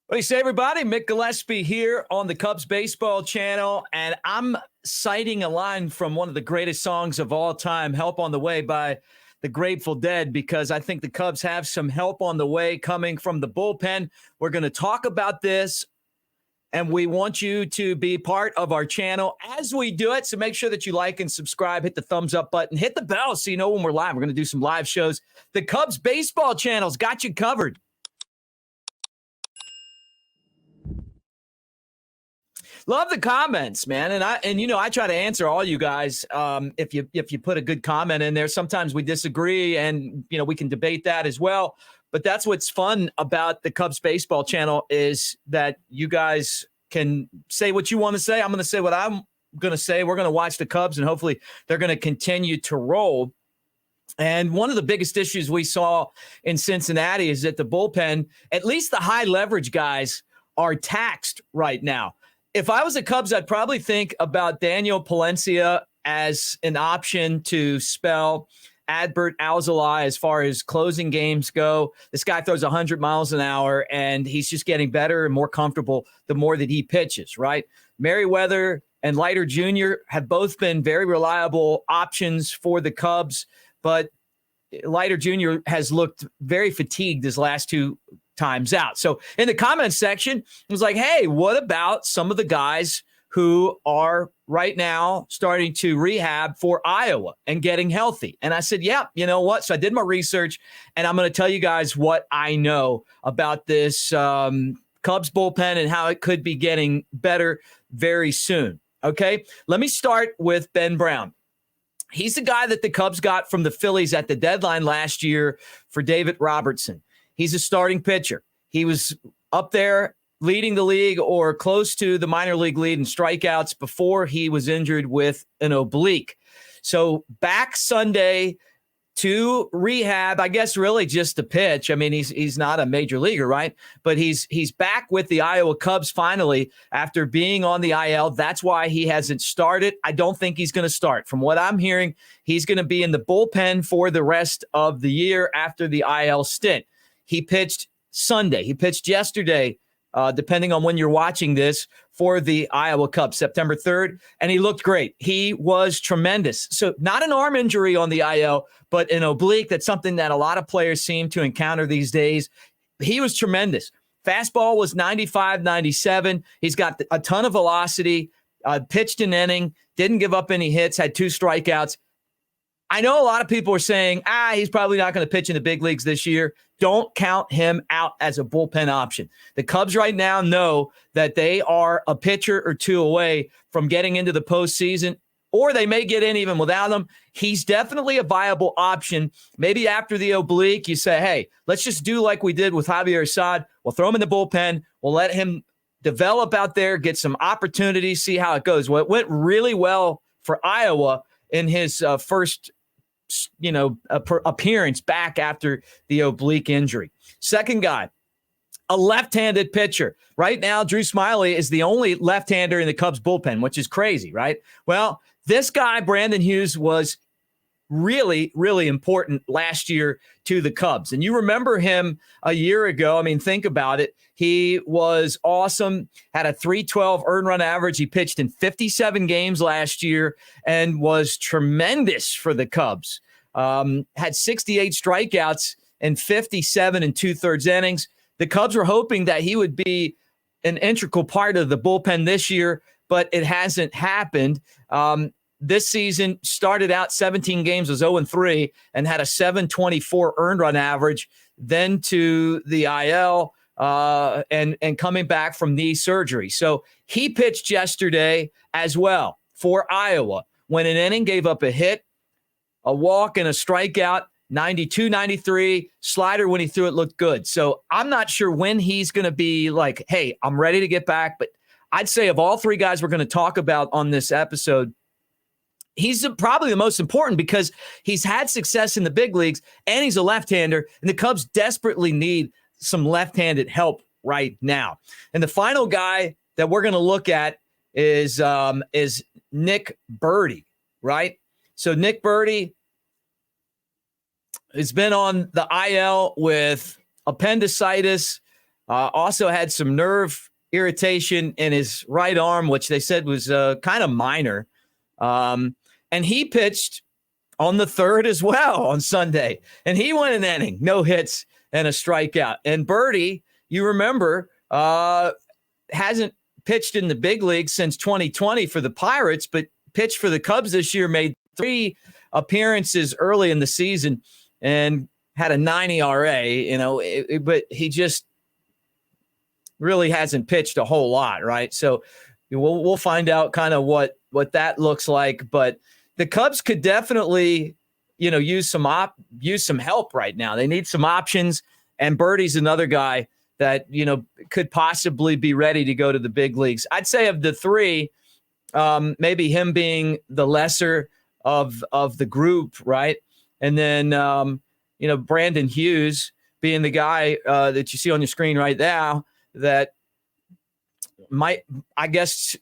What do you say, everybody? Mick Gillispie here on the Cubs Baseball Channel, and I'm citing a line from one of the greatest songs of all time, Help on the Way by the Grateful Dead, because I think the Cubs have some help on the way coming from the bullpen. We're going to talk about this, and we want you to be part of our channel as we do it, so make sure that you like and subscribe, hit the thumbs up button, hit the bell so you know when we're live. We're going to do some live shows. The Cubs Baseball Channel's got you covered. Love the comments, man. And I try to answer all you guys. If you put a good comment in there, sometimes we disagree and, we can debate that as well. But that's what's fun about the Cubs Baseball Channel is that you guys can say what you want to say. I'm going to say what I'm going to say. We're going to watch the Cubs and hopefully they're going to continue to roll. And one of the biggest issues we saw in Cincinnati is that the bullpen, at least the high leverage guys, are taxed right now. If I was a Cubs, I'd probably think about Daniel Palencia as an option to spell Adbert Alzolay as far as closing games go. This guy throws 100 miles an hour, and he's just getting better and more comfortable the more that he pitches, right? Merriweather and Leiter Jr. have both been very reliable options for the Cubs, but Leiter Jr. has looked very fatigued his last two times out. So in the comments section, it was like, hey, what about some of the guys who are right now starting to rehab for Iowa and getting healthy? And I said, yeah, you know what? So I did my research, and I'm going to tell you guys what I know about this Cubs bullpen and how it could be getting better very soon. Okay, let me start with Ben Brown. He's the guy that the Cubs got from the Phillies at the deadline last year for David Robertson. He's a starting pitcher. He was up there leading the league or close to the minor league lead in strikeouts before he was injured with an oblique. So back Sunday to rehab, I guess really just to pitch. I mean, he's not a major leaguer, right? But he's back with the Iowa Cubs finally after being on the IL. That's why he hasn't started. I don't think he's going to start. From what I'm hearing, he's going to be in the bullpen for the rest of the year after the IL stint. He pitched Sunday. He pitched yesterday, depending on when you're watching this, for the Iowa Cubs, September 3rd, and he looked great. He was tremendous. So not an arm injury on the IL, but an oblique. That's something that a lot of players seem to encounter these days. He was tremendous. Fastball was 95, 97. He's got a ton of velocity, pitched an inning, didn't give up any hits, had 2 strikeouts. I know a lot of people are saying, he's probably not going to pitch in the big leagues this year. Don't count him out as a bullpen option. The Cubs right now know that they are a pitcher or two away from getting into the postseason, or they may get in even without him. He's definitely a viable option. Maybe after the oblique, you say, hey, let's just do like we did with Javier Assad. We'll throw him in the bullpen. We'll let him develop out there, get some opportunities, see how it goes. Well, it went really well for Iowa in his first appearance back after the oblique injury. Second guy, a left-handed pitcher. Right now, Drew Smyly is the only left-hander in the Cubs bullpen, which is crazy, right? Well, this guy, Brandon Hughes, was really, really important last year to the Cubs. And you remember him a year ago. I mean, think about it. He was awesome, had a 312 earned run average. He pitched in 57 games last year and was tremendous for the Cubs. Had 68 strikeouts and 57 and 2/3 innings. The Cubs were hoping that he would be an integral part of the bullpen this year, but it hasn't happened. This season started out 17 games, was 0-3, and had a 724 earned run average, then to the IL and coming back from knee surgery. So he pitched yesterday as well for Iowa. When an inning, gave up a hit, a walk, and a strikeout, 92, 93, slider when he threw it looked good. So I'm not sure when he's going to be like, hey, I'm ready to get back. But I'd say of all 3 guys we're going to talk about on this episode, he's probably the most important because he's had success in the big leagues and he's a left-hander, and the Cubs desperately need some left-handed help right now. And the final guy that we're going to look at is Nick Burdi, right? So Nick Burdi has been on the IL with appendicitis. Also had some nerve irritation in his right arm, which they said was kind of minor. And he pitched on the third as well on Sunday. And he went an inning, no hits and a strikeout. And Burdi, you remember, hasn't pitched in the big league since 2020 for the Pirates, but pitched for the Cubs this year, made 3 appearances early in the season and had a 9 ERA, but he just really hasn't pitched a whole lot, right? So we'll find out kind of what that looks like, but the Cubs could definitely, use some help right now. They need some options, and Burdi's another guy that, could possibly be ready to go to the big leagues. I'd say of the 3, maybe him being the lesser of the group, right? And then, Brandon Hughes being the guy that you see on your screen right now that might, I guess,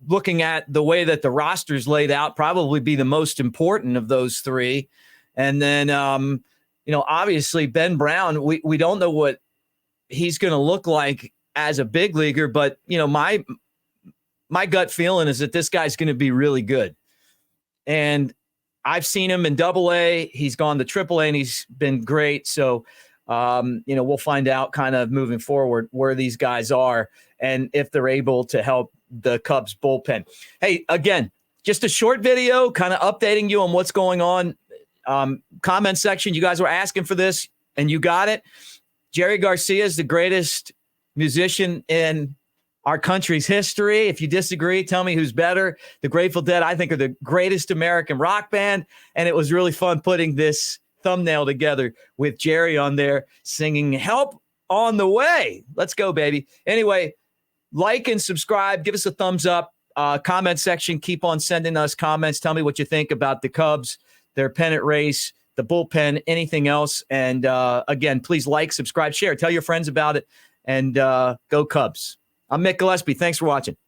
looking at the way that the roster's laid out, probably be the most important of those 3. And then, obviously Ben Brown, we don't know what he's going to look like as a big leaguer, but, my gut feeling is that this guy's going to be really good. And I've seen him in Double-A. He's gone to Triple-A, and he's been great. So, we'll find out kind of moving forward where these guys are and if they're able to help the Cubs bullpen. Hey, again, just a short video kind of updating you on what's going on. Comment section, you guys were asking for this, and you got it. Jerry Garcia is the greatest musician in our country's history. If you disagree, tell me who's better. The Grateful Dead, I think, are the greatest American rock band, and it was really fun putting this thumbnail together with Jerry on there singing Help on the Way. Let's go, baby. Anyway, like and subscribe. Give us a thumbs up. Comment section, keep on sending us comments. Tell me what you think about the Cubs, their pennant race, the bullpen, anything else. And again, please like, subscribe, share. Tell your friends about it, and go Cubs. I'm Mick Gillispie. Thanks for watching.